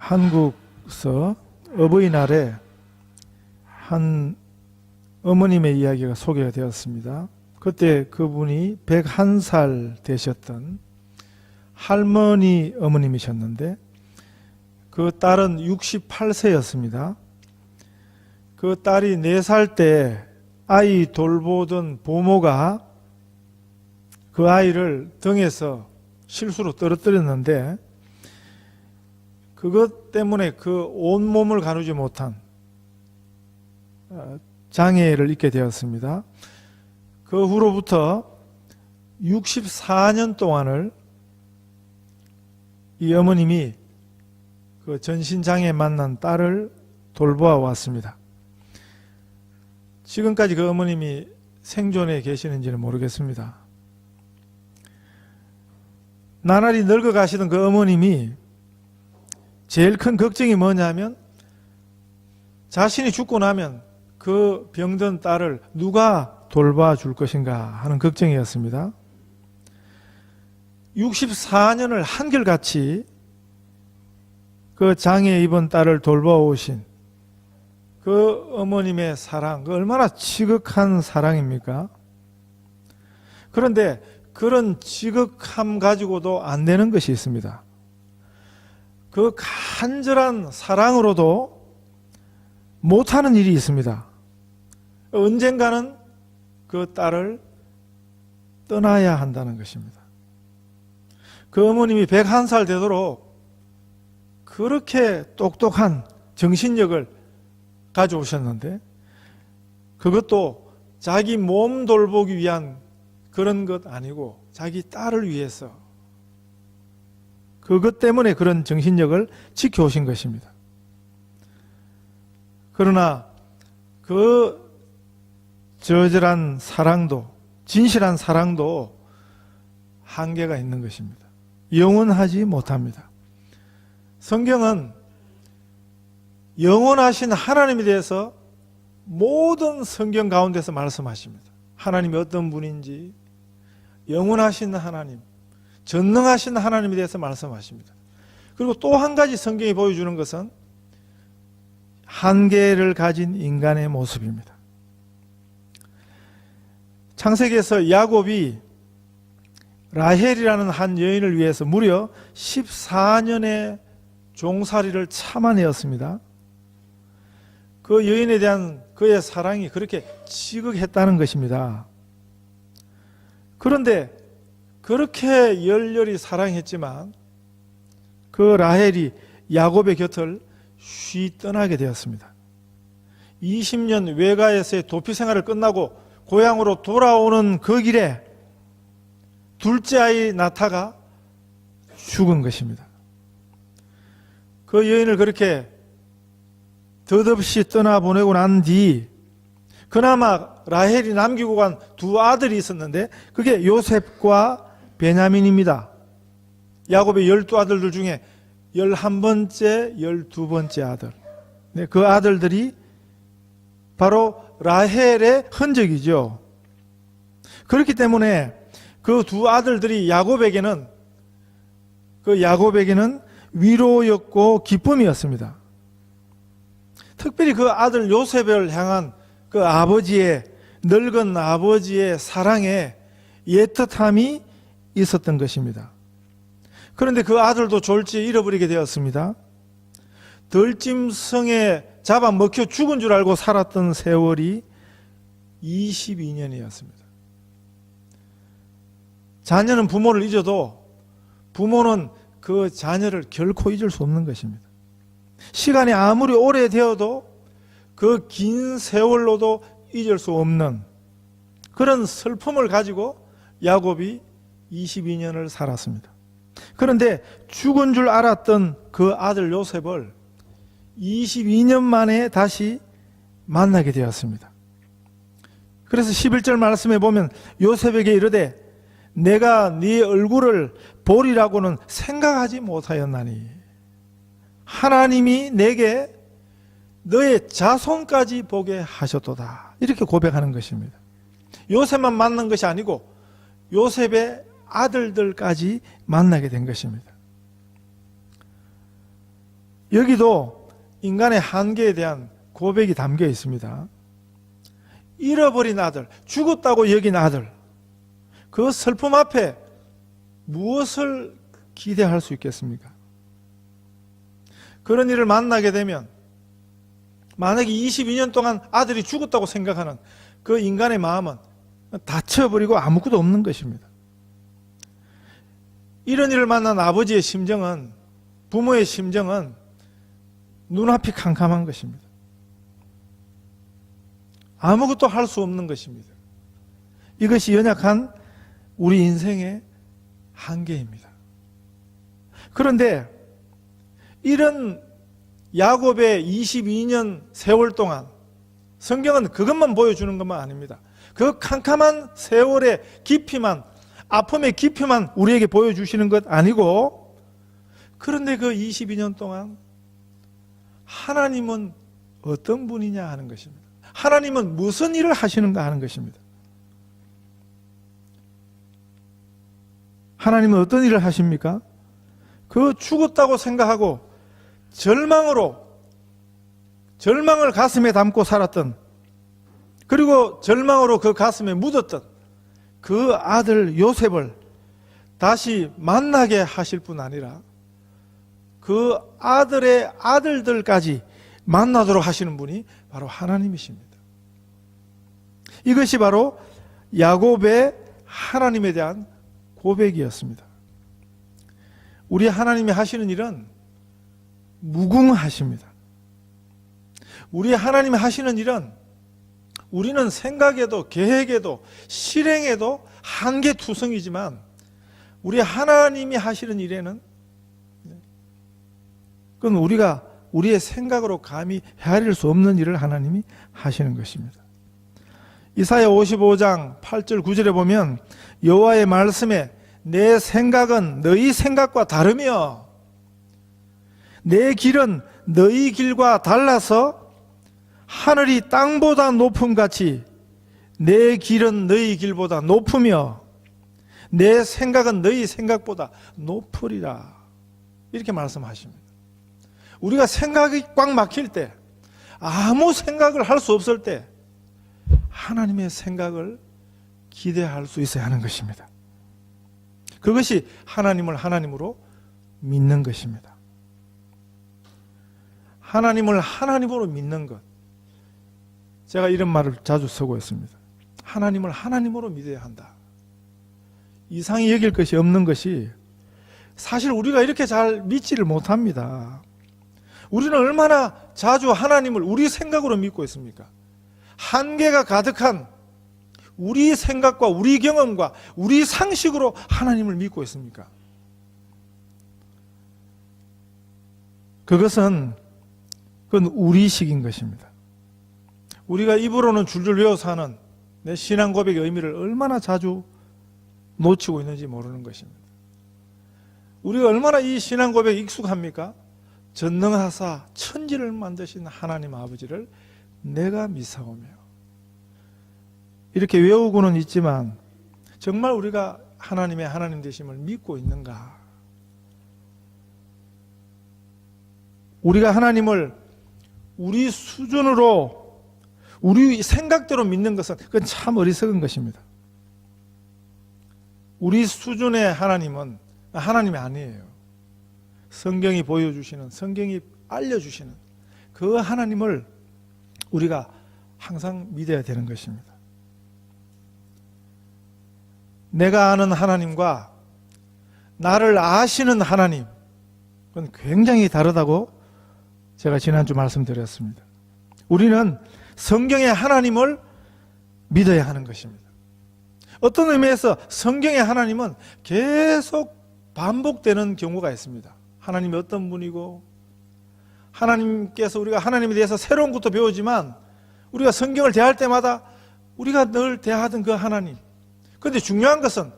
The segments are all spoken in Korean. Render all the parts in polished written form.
한국서 어버이날에 한 어머님의 이야기가 소개가 되었습니다. 그때 그분이 101살 되셨던 할머니 어머님이셨는데 그 딸은 68세였습니다. 그 딸이 4살 때 아이 돌보던 부모가 그 아이를 등에서 실수로 떨어뜨렸는데 그것 때문에 그 온몸을 가누지 못한 장애를 입게 되었습니다. 그 후로부터 64년 동안을 이 어머님이 그 전신장애 만난 딸을 돌보아 왔습니다. 지금까지 그 어머님이 생존해 계시는지는 모르겠습니다. 나날이 늙어가시던 그 어머님이 제일 큰 걱정이 뭐냐면 자신이 죽고 나면 그 병든 딸을 누가 돌봐줄 것인가 하는 걱정이었습니다. 64년을 한결같이 그 장애 입은 딸을 돌봐오신 그 어머님의 사랑, 그 얼마나 지극한 사랑입니까? 그런데 그런 지극함 가지고도 안 되는 것이 있습니다. 그 간절한 사랑으로도 못하는 일이 있습니다. 언젠가는 그 딸을 떠나야 한다는 것입니다. 그 어머님이 101살 되도록 그렇게 똑똑한 정신력을 가져오셨는데 그것도 자기 몸 돌보기 위한 그런 것 아니고 자기 딸을 위해서 그것 때문에 그런 정신력을 지켜오신 것입니다. 그러나 그 저절한 사랑도, 진실한 사랑도 한계가 있는 것입니다. 영원하지 못합니다. 성경은 영원하신 하나님에 대해서 모든 성경 가운데서 말씀하십니다. 하나님이 어떤 분인지, 영원하신 하나님, 전능하신 하나님에 대해서 말씀하십니다. 그리고 또 한 가지 성경이 보여주는 것은 한계를 가진 인간의 모습입니다. 창세기에서 야곱이 라헬이라는 한 여인을 위해서 무려 14년의 종살이를 참아내었습니다. 그 여인에 대한 그의 사랑이 그렇게 지극했다는 것입니다. 그런데 그렇게 열렬히 사랑했지만 그 라헬이 야곱의 곁을 쉬 떠나게 되었습니다. 20년 외가에서의 도피 생활을 끝나고 고향으로 돌아오는 그 길에 둘째 아이 나타가 죽은 것입니다. 그 여인을 그렇게 덧없이 떠나보내고 난 뒤 그나마 라헬이 남기고 간 두 아들이 있었는데 그게 요셉과 베냐민입니다. 야곱의 12아들들 중에 11번째, 12번째 아들. 네, 그 아들들이 바로 라헬의 흔적이죠. 그렇기 때문에 그 두 아들들이 야곱에게는 위로였고 기쁨이었습니다. 특별히 그 아들 요셉을 향한 그 아버지의 늙은 아버지의 사랑에 애틋함이 있었던 것입니다. 그런데 그 아들도 졸지에 잃어버리게 되었습니다. 들짐승에 잡아먹혀 죽은 줄 알고 살았던 세월이 22년이었습니다. 자녀는 부모를 잊어도 부모는 그 자녀를 결코 잊을 수 없는 것입니다. 시간이 아무리 오래되어도 그 긴 세월로도 잊을 수 없는 그런 슬픔을 가지고 야곱이 22년을 살았습니다. 그런데 죽은 줄 알았던 그 아들 요셉을 22년 만에 다시 만나게 되었습니다. 그래서 11절 말씀에 보면 요셉에게 이르되 내가 네 얼굴을 보리라고는 생각하지 못하였나니 하나님이 내게 너의 자손까지 보게 하셨도다. 이렇게 고백하는 것입니다. 요셉만 만난 것이 아니고 요셉의 아들들까지 만나게 된 것입니다. 여기도 인간의 한계에 대한 고백이 담겨 있습니다. 잃어버린 아들, 죽었다고 여긴 아들, 그 슬픔 앞에 무엇을 기대할 수 있겠습니까? 그런 일을 만나게 되면 만약에 22년 동안 아들이 죽었다고 생각하는 그 인간의 마음은 다쳐버리고 아무것도 없는 것입니다. 이런 일을 만난 아버지의 심정은, 부모의 심정은 눈앞이 캄캄한 것입니다. 아무것도 할 수 없는 것입니다. 이것이 연약한 우리 인생의 한계입니다. 그런데 이런 야곱의 22년 세월 동안 성경은 그것만 보여주는 것만 아닙니다. 그 캄캄한 세월의 깊이만, 아픔의 깊이만 우리에게 보여주시는 것 아니고, 그런데 그 22년 동안 하나님은 어떤 분이냐 하는 것입니다. 하나님은 무슨 일을 하시는가 하는 것입니다. 하나님은 어떤 일을 하십니까? 그 죽었다고 생각하고 절망을 가슴에 담고 살았던, 그리고 절망으로 그 가슴에 묻었던 그 아들 요셉을 다시 만나게 하실 뿐 아니라 그 아들의 아들들까지 만나도록 하시는 분이 바로 하나님이십니다. 이것이 바로 야곱의 하나님에 대한 고백이었습니다. 우리 하나님이 하시는 일은 무궁하십니다. 우리 하나님이 하시는 일은 우리는 생각에도 계획에도 실행에도 한계투성이지만 우리 하나님이 하시는 일에는 그건 우리가 우리의 생각으로 감히 헤아릴 수 없는 일을 하나님이 하시는 것입니다. 이사야 55장 8절 9절에 보면 여호와의 말씀에 내 생각은 너희 생각과 다르며 내 길은 너희 길과 달라서 하늘이 땅보다 높음같이 내 길은 너희 길보다 높으며 내 생각은 너희 생각보다 높으리라. 이렇게 말씀하십니다. 우리가 생각이 꽉 막힐 때, 아무 생각을 할 수 없을 때 하나님의 생각을 기대할 수 있어야 하는 것입니다. 그것이 하나님을 하나님으로 믿는 것입니다. 하나님을 하나님으로 믿는 것. 제가 이런 말을 자주 쓰고 있습니다. 하나님을 하나님으로 믿어야 한다. 이상히 여길 것이 없는 것이 사실 우리가 이렇게 잘 믿지를 못합니다. 우리는 얼마나 자주 하나님을 우리 생각으로 믿고 있습니까? 한계가 가득한 우리 생각과 우리 경험과 우리 상식으로 하나님을 믿고 있습니까? 그건 우리식인 것입니다. 우리가 입으로는 줄줄 외워서 하는 내 신앙 고백의 의미를 얼마나 자주 놓치고 있는지 모르는 것입니다. 우리가 얼마나 이 신앙 고백에 익숙합니까? 전능하사 천지를 만드신 하나님 아버지를 내가 믿사오며, 이렇게 외우고는 있지만 정말 우리가 하나님의 하나님 되심을 믿고 있는가? 우리가 하나님을 우리 수준으로 우리 생각대로 믿는 것은 그건 참 어리석은 것입니다. 우리 수준의 하나님은 하나님이 아니에요. 성경이 보여주시는, 성경이 알려주시는 그 하나님을 우리가 항상 믿어야 되는 것입니다. 내가 아는 하나님과 나를 아시는 하나님, 그건 굉장히 다르다고 제가 지난주 말씀드렸습니다. 우리는 성경의 하나님을 믿어야 하는 것입니다. 어떤 의미에서 성경의 하나님은 계속 반복되는 경우가 있습니다. 하나님이 어떤 분이고, 하나님께서 우리가 하나님에 대해서 새로운 것도 배우지만 우리가 성경을 대할 때마다 우리가 늘 대하던 그 하나님, 그런데 중요한 것은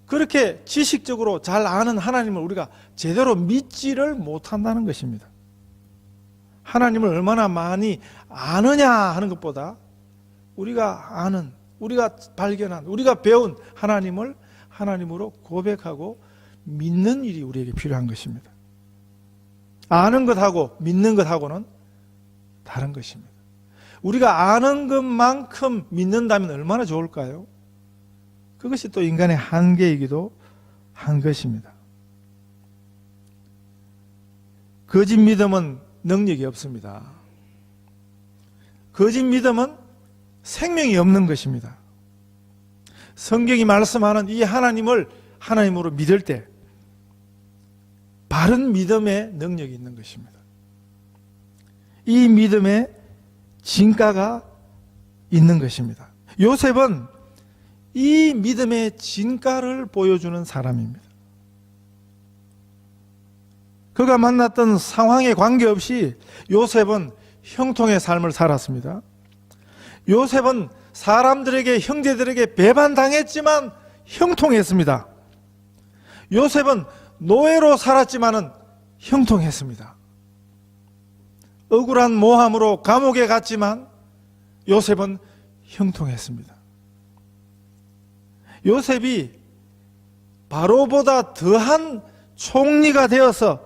그렇게 지식적으로 잘 아는 하나님을 우리가 제대로 믿지를 못한다는 것입니다. 하나님을 얼마나 많이 아느냐 하는 것보다 우리가 아는, 우리가 발견한, 우리가 배운 하나님을 하나님으로 고백하고 믿는 일이 우리에게 필요한 것입니다. 아는 것하고 믿는 것하고는 다른 것입니다. 우리가 아는 것만큼 믿는다면 얼마나 좋을까요? 그것이 또 인간의 한계이기도 한 것입니다. 거짓 믿음은 능력이 없습니다. 거짓 믿음은 생명이 없는 것입니다. 성경이 말씀하는 이 하나님을 하나님으로 믿을 때 바른 믿음의 능력이 있는 것입니다. 이 믿음의 진가가 있는 것입니다. 요셉은 이 믿음의 진가를 보여주는 사람입니다. 그가 만났던 상황에 관계없이 요셉은 형통의 삶을 살았습니다. 요셉은 사람들에게, 형제들에게 배반당했지만 형통했습니다. 요셉은 노예로 살았지만은 형통했습니다. 억울한 모함으로 감옥에 갔지만 요셉은 형통했습니다. 요셉이 바로보다 더한 총리가 되어서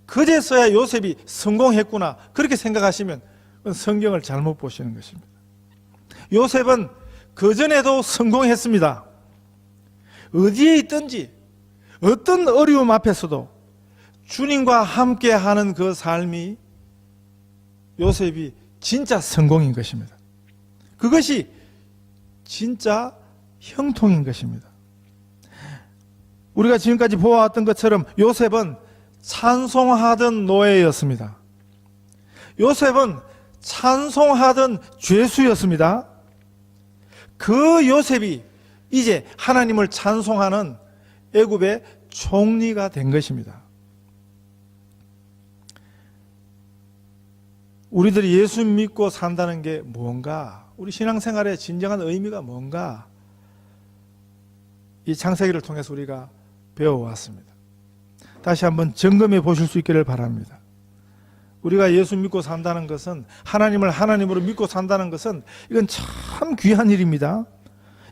그제서야 요셉이 성공했구나, 그렇게 생각하시면 성경을 잘못 보시는 것입니다. 요셉은 그전에도 성공했습니다. 어디에 있든지 어떤 어려움 앞에서도 주님과 함께 하는 그 삶이 요셉이 진짜 성공인 것입니다. 그것이 진짜 형통인 것입니다. 우리가 지금까지 보아왔던 것처럼 요셉은 찬송하던 노예였습니다. 요셉은 찬송하던 죄수였습니다. 그 요셉이 이제 하나님을 찬송하는 애굽의 총리가 된 것입니다. 우리들이 예수 믿고 산다는 게 뭔가, 우리 신앙생활의 진정한 의미가 뭔가, 이 창세기를 통해서 우리가 배워왔습니다. 다시 한번 점검해 보실 수 있기를 바랍니다. 우리가 예수 믿고 산다는 것은, 하나님을 하나님으로 믿고 산다는 것은 이건 참 귀한 일입니다.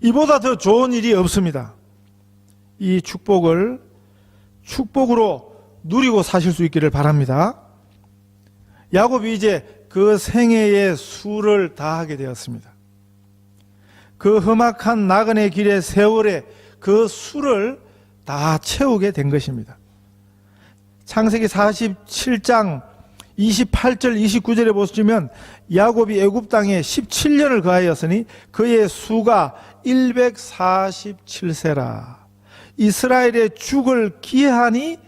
이보다 더 좋은 일이 없습니다. 이 축복을 축복으로 누리고 사실 수 있기를 바랍니다. 야곱이 이제 그 생애의 수를 다하게 되었습니다. 그 험악한 나그네 길의 세월에 그 수를 다 채우게 된 것입니다. 창세기 47장 28절 29절에 보시면 야곱이 애굽 땅에 17년을 거하였으니 그의 수가 147세라. 이스라엘의 죽을 기한이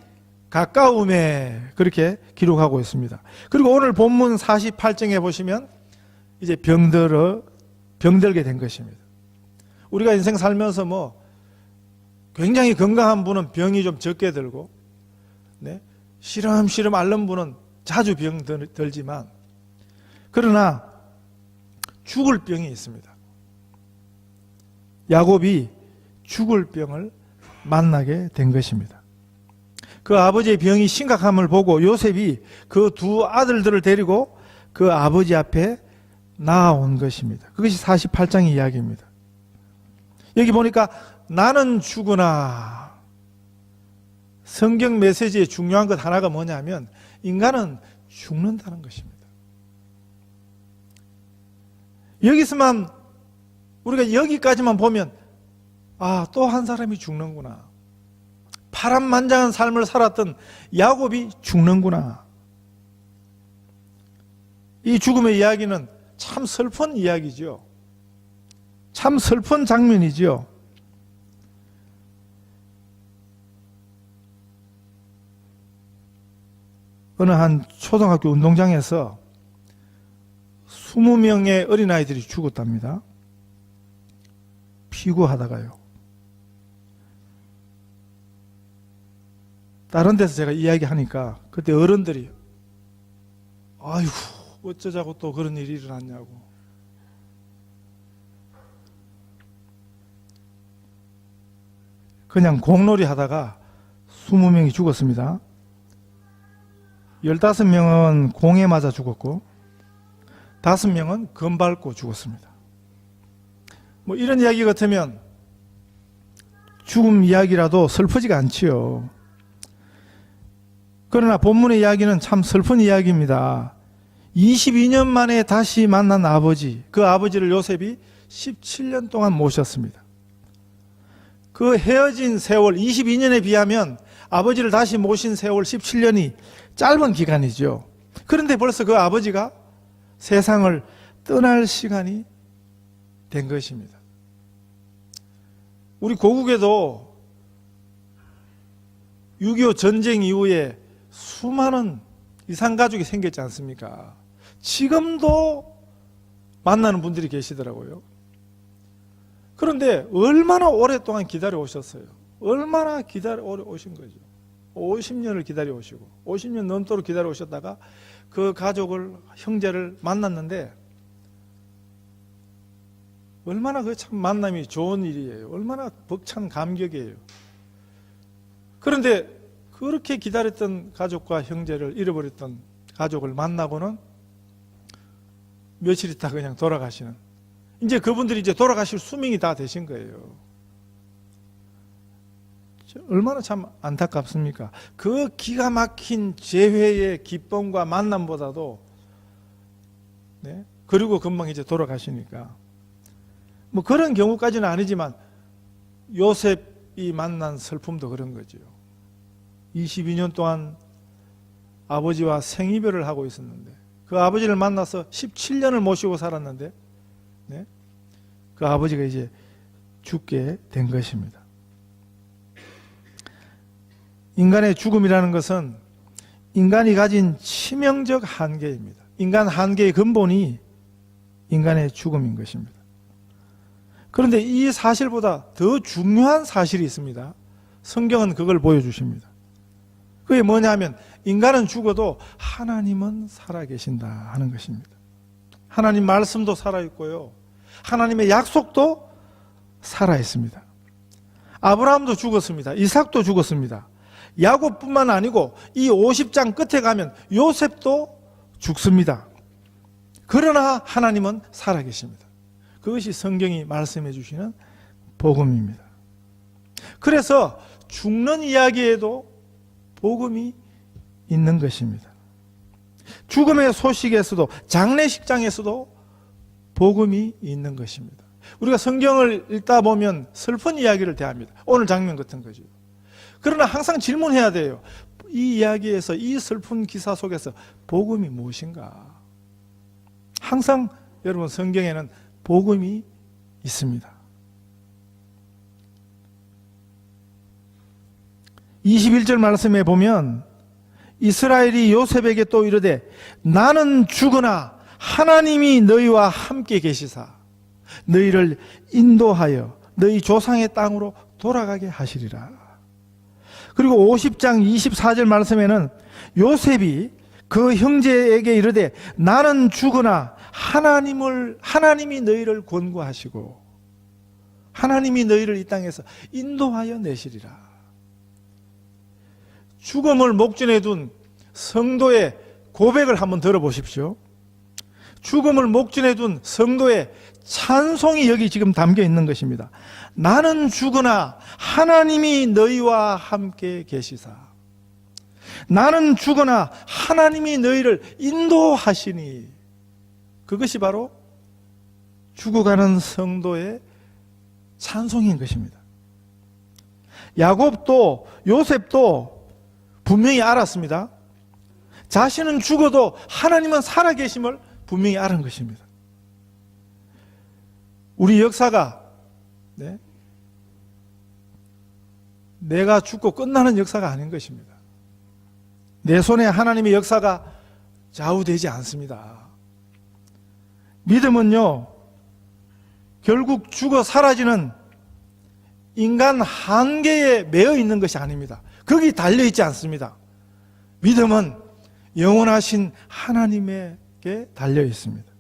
가까움에, 그렇게 기록하고 있습니다. 그리고 오늘 본문 48장에 보시면 이제 병들게 된 것입니다. 우리가 인생 살면서 뭐 굉장히 건강한 분은 병이 좀 적게 들고, 네, 시름시름 앓는 분은 자주 병 들지만, 그러나 죽을 병이 있습니다. 야곱이 죽을 병을 만나게 된 것입니다. 그 아버지의 병이 심각함을 보고 요셉이 그 두 아들들을 데리고 그 아버지 앞에 나아온 것입니다. 그것이 48장의 이야기입니다. 여기 보니까 나는 죽으나, 성경 메시지의 중요한 것 하나가 뭐냐면 인간은 죽는다는 것입니다. 여기서만, 우리가 여기까지만 보면 또 한 사람이 죽는구나, 파란만장한 삶을 살았던 야곱이 죽는구나. 이 죽음의 이야기는 참 슬픈 이야기죠. 참 슬픈 장면이죠. 어느 한 초등학교 운동장에서 20명의 어린아이들이 죽었답니다. 피구하다가요. 다른 데서 제가 이야기하니까 그때 어른들이 아이고 어쩌자고 또 그런 일이 일어났냐고. 그냥 공놀이 하다가 20명이 죽었습니다. 15명은 공에 맞아 죽었고 5명은 검 밟고 죽었습니다. 뭐 이런 이야기 같으면 죽음 이야기라도 슬프지가 않지요. 그러나 본문의 이야기는 참 슬픈 이야기입니다. 22년 만에 다시 만난 아버지, 그 아버지를 요셉이 17년 동안 모셨습니다. 그 헤어진 세월 22년에 비하면 아버지를 다시 모신 세월 17년이 짧은 기간이죠. 그런데 벌써 그 아버지가 세상을 떠날 시간이 된 것입니다. 우리 고국에도 6.25 전쟁 이후에 수많은 이산가족이 생겼지 않습니까? 지금도 만나는 분들이 계시더라고요. 그런데 얼마나 오랫동안 기다려 오셨어요? 얼마나 기다려 오신 거죠? 50년을 기다려 오시고 50년 넘도록 기다려 오셨다가 그 가족을, 형제를 만났는데 얼마나 그 참 만남이 좋은 일이에요. 얼마나 벅찬 감격이에요. 그런데 그렇게 기다렸던 가족과 형제를 잃어버렸던 가족을 만나고는 며칠 있다 그냥 돌아가시는, 이제 그분들이 이제 돌아가실 수명이 다 되신 거예요. 얼마나 참 안타깝습니까? 그 기가 막힌 재회의 기쁨과 만남보다도, 네? 그리고 금방 이제 돌아가시니까. 뭐 그런 경우까지는 아니지만 요셉이 만난 슬픔도 그런 거죠. 22년 동안 아버지와 생이별을 하고 있었는데, 그 아버지를 만나서 17년을 모시고 살았는데, 네? 그 아버지가 이제 죽게 된 것입니다. 인간의 죽음이라는 것은 인간이 가진 치명적 한계입니다. 인간 한계의 근본이 인간의 죽음인 것입니다. 그런데 이 사실보다 더 중요한 사실이 있습니다. 성경은 그걸 보여주십니다. 그게 뭐냐면 인간은 죽어도 하나님은 살아계신다 하는 것입니다. 하나님 말씀도 살아있고요, 하나님의 약속도 살아있습니다. 아브라함도 죽었습니다. 이삭도 죽었습니다. 야곱뿐만 아니고 이 50장 끝에 가면 요셉도 죽습니다. 그러나 하나님은 살아계십니다. 그것이 성경이 말씀해 주시는 복음입니다. 그래서 죽는 이야기에도 복음이 있는 것입니다. 죽음의 소식에서도, 장례식장에서도 복음이 있는 것입니다. 우리가 성경을 읽다 보면 슬픈 이야기를 대합니다. 오늘 장면 같은 거죠. 그러나 항상 질문해야 돼요. 이 이야기에서, 이 슬픈 기사 속에서 복음이 무엇인가? 항상 여러분 성경에는 복음이 있습니다. 21절 말씀에 보면 이스라엘이 요셉에게 또 이르되 나는 죽으나 하나님이 너희와 함께 계시사 너희를 인도하여 너희 조상의 땅으로 돌아가게 하시리라. 그리고 50장 24절 말씀에는 요셉이 그 형제에게 이르되 나는 죽으나 하나님이 너희를 권고하시고 하나님이 너희를 이 땅에서 인도하여 내시리라. 죽음을 목전에 둔 성도의 고백을 한번 들어보십시오. 죽음을 목전에 둔 성도의 찬송이 여기 지금 담겨 있는 것입니다. 나는 죽으나 하나님이 너희와 함께 계시사 나는 죽으나 하나님이 너희를 인도하시니, 그것이 바로 죽어가는 성도의 찬송인 것입니다. 야곱도 요셉도 분명히 알았습니다. 자신은 죽어도 하나님은 살아계심을 분명히 알은 것입니다. 우리 역사가 내가 죽고 끝나는 역사가 아닌 것입니다. 내 손에 하나님의 역사가 좌우되지 않습니다. 믿음은요, 결국 죽어 사라지는 인간 한계에 매여 있는 것이 아닙니다. 거기 달려 있지 않습니다. 믿음은 영원하신 하나님에게 달려 있습니다.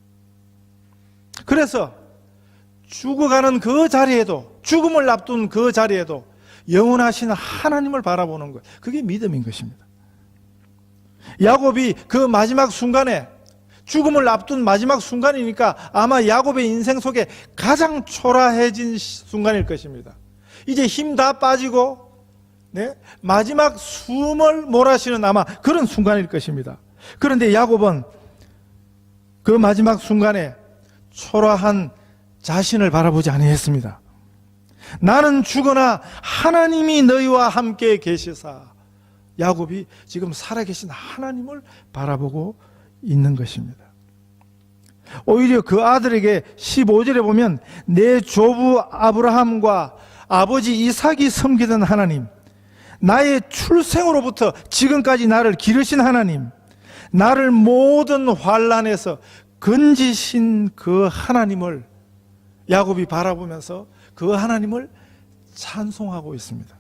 그래서 죽어가는 그 자리에도, 죽음을 앞둔 그 자리에도 영원하신 하나님을 바라보는 것, 그게 믿음인 것입니다. 야곱이 그 마지막 순간에, 죽음을 앞둔 마지막 순간이니까 아마 야곱의 인생 속에 가장 초라해진 순간일 것입니다. 이제 힘 다 빠지고 네? 마지막 숨을 몰아쉬는 아마 그런 순간일 것입니다. 그런데 야곱은 그 마지막 순간에 초라한 자신을 바라보지 아니했습니다. 나는 죽으나 하나님이 너희와 함께 계시사. 야곱이 지금 살아계신 하나님을 바라보고 있는 것입니다. 오히려 그 아들에게 15절에 보면 내 조부 아브라함과 아버지 이삭이 섬기던 하나님, 나의 출생으로부터 지금까지 나를 기르신 하나님, 나를 모든 환난에서 건지신 그 하나님을 야곱이 바라보면서 그 하나님을 찬송하고 있습니다.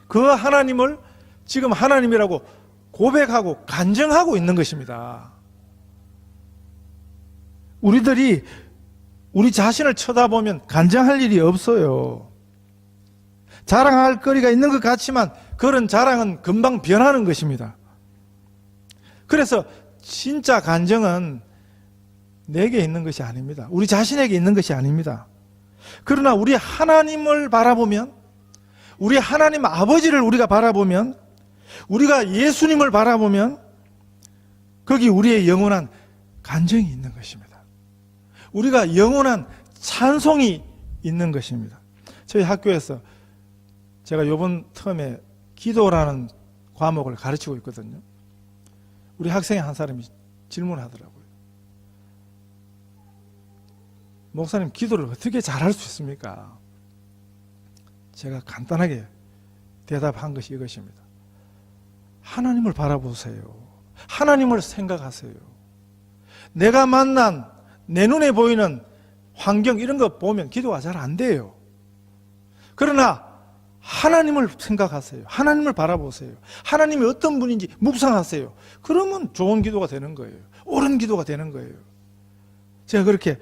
그 하나님을 지금 하나님이라고 고백하고 간증하고 있는 것입니다. 우리들이 우리 자신을 쳐다보면 간증할 일이 없어요. 자랑할 거리가 있는 것 같지만 그런 자랑은 금방 변하는 것입니다. 그래서 진짜 간증은 내게 있는 것이 아닙니다. 우리 자신에게 있는 것이 아닙니다. 그러나 우리 하나님을 바라보면, 우리 하나님 아버지를 우리가 바라보면, 우리가 예수님을 바라보면 거기 우리의 영원한 간증이 있는 것입니다. 우리가 영원한 찬송이 있는 것입니다. 저희 학교에서 제가 이번 텀에 기도라는 과목을 가르치고 있거든요. 우리 학생의 한 사람이 질문하더라고요. 목사님, 기도를 어떻게 잘할 수 있습니까? 제가 간단하게 대답한 것이 이것입니다. 하나님을 바라보세요. 하나님을 생각하세요. 내가 만난 내 눈에 보이는 환경 이런 거 보면 기도가 잘 안 돼요. 그러나 하나님을 생각하세요. 하나님을 바라보세요. 하나님이 어떤 분인지 묵상하세요. 그러면 좋은 기도가 되는 거예요. 옳은 기도가 되는 거예요. 제가 그렇게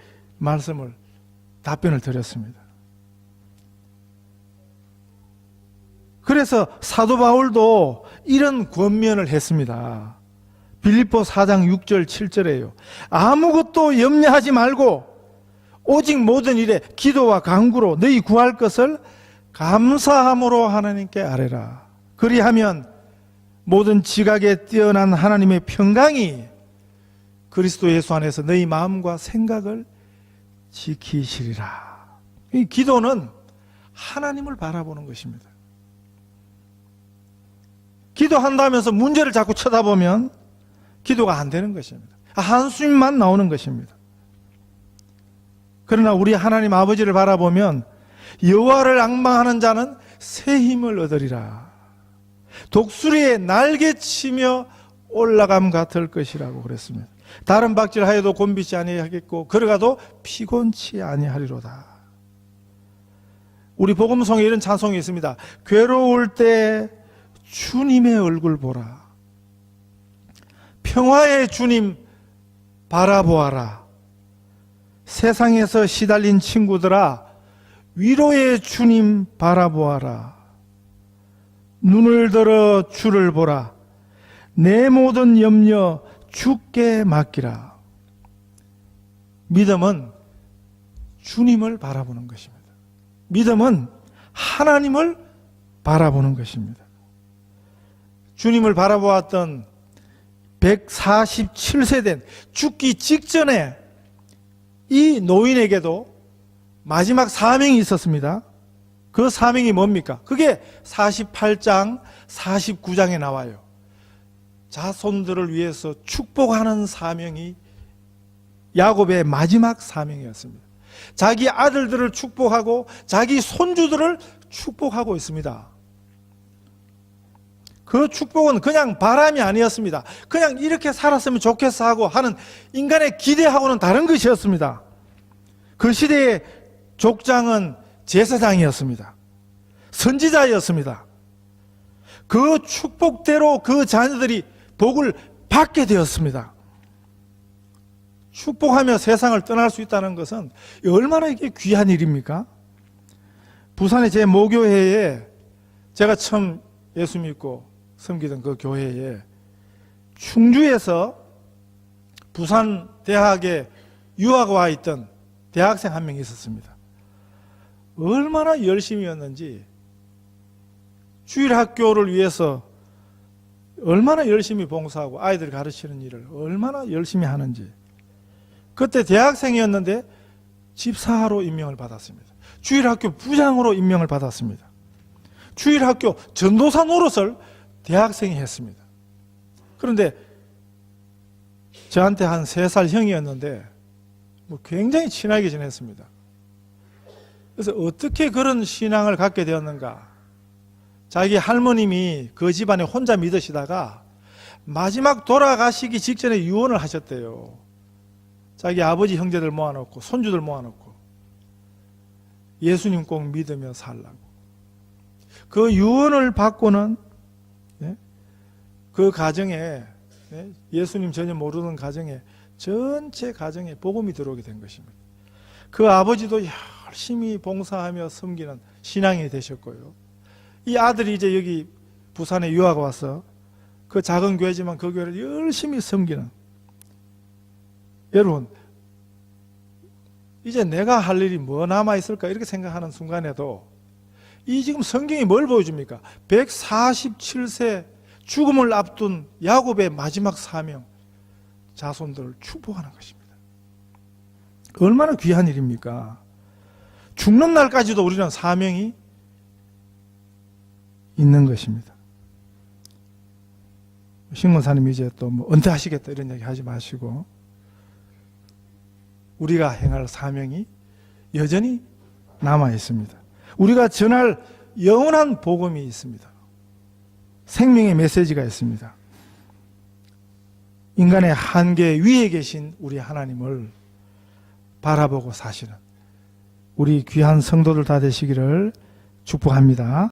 답변을 드렸습니다. 그래서 사도 바울도 이런 권면을 했습니다. 빌립보 4장 6절 7절에요. 아무것도 염려하지 말고 오직 모든 일에 기도와 간구로 너희 구할 것을 감사함으로 하나님께 아뢰라. 그리하면 모든 지각에 뛰어난 하나님의 평강이 그리스도 예수 안에서 너희 마음과 생각을 지키시리라. 이 기도는 하나님을 바라보는 것입니다. 기도한다면서 문제를 자꾸 쳐다보면 기도가 안 되는 것입니다. 한숨만 나오는 것입니다. 그러나 우리 하나님 아버지를 바라보면 여호와를 앙망하는 자는 새 힘을 얻으리라. 독수리의 날개치며 올라감 같을 것이라고 그랬습니다. 다른 박질하여도 곤비지 아니하겠고 걸어가도 피곤치 아니하리로다. 우리 복음성에 이런 찬송이 있습니다. 괴로울 때 주님의 얼굴 보라. 평화의 주님 바라보아라. 세상에서 시달린 친구들아 위로의 주님 바라보아라. 눈을 들어 주를 보라. 내 모든 염려 주께 맡기라. 믿음은 주님을 바라보는 것입니다. 믿음은 하나님을 바라보는 것입니다. 주님을 바라보았던 147세 된 죽기 직전에 이 노인에게도 마지막 사명이 있었습니다. 그 사명이 뭡니까? 그게 48장, 49장에 나와요. 자손들을 위해서 축복하는 사명이 야곱의 마지막 사명이었습니다. 자기 아들들을 축복하고 자기 손주들을 축복하고 있습니다. 그 축복은 그냥 바람이 아니었습니다. 그냥 이렇게 살았으면 좋겠어 하고 하는 인간의 기대하고는 다른 것이었습니다. 그 시대의 족장은 제사장이었습니다. 선지자였습니다. 그 축복대로 그 자녀들이 복을 받게 되었습니다. 축복하며 세상을 떠날 수 있다는 것은 얼마나 이게 귀한 일입니까? 부산의 제 모교회에 제가 처음 예수 믿고 섬기던 그 교회에 충주에서 부산 대학에 유학 와 있던 대학생 한 명이 있었습니다. 얼마나 열심히였는지 주일학교를 위해서 얼마나 열심히 봉사하고 아이들 가르치는 일을 얼마나 열심히 하는지. 그때 대학생이었는데 집사로 임명을 받았습니다. 주일학교 부장으로 임명을 받았습니다. 주일학교 전도사 노릇을 대학생이 했습니다. 그런데 저한테 한 3살 형이었는데 굉장히 친하게 지냈습니다. 그래서 어떻게 그런 신앙을 갖게 되었는가? 자기 할머님이 그 집안에 혼자 믿으시다가 마지막 돌아가시기 직전에 유언을 하셨대요. 자기 아버지 형제들 모아놓고 손주들 모아놓고 예수님 꼭 믿으며 살라고. 그 유언을 받고는 그 가정에 예수님 전혀 모르는 가정에 전체 가정에 복음이 들어오게 된 것입니다. 그 아버지도 열심히 봉사하며 섬기는 신앙이 되셨고요. 이 아들이 이제 여기 부산에 유학 와서 그 작은 교회지만 그 교회를 열심히 섬기는. 여러분, 이제 내가 할 일이 뭐 남아있을까 이렇게 생각하는 순간에도 이 지금 성경이 뭘 보여줍니까? 147세 죽음을 앞둔 야곱의 마지막 사명, 자손들을 축복하는 것입니다. 얼마나 귀한 일입니까? 죽는 날까지도 우리는 사명이 있는 것입니다. 신권사님이 이제 또 뭐 은퇴하시겠다 이런 얘기 하지 마시고 우리가 행할 사명이 여전히 남아 있습니다. 우리가 전할 영원한 복음이 있습니다. 생명의 메시지가 있습니다. 인간의 한계 위에 계신 우리 하나님을 바라보고 사시는 우리 귀한 성도들 다 되시기를 축복합니다.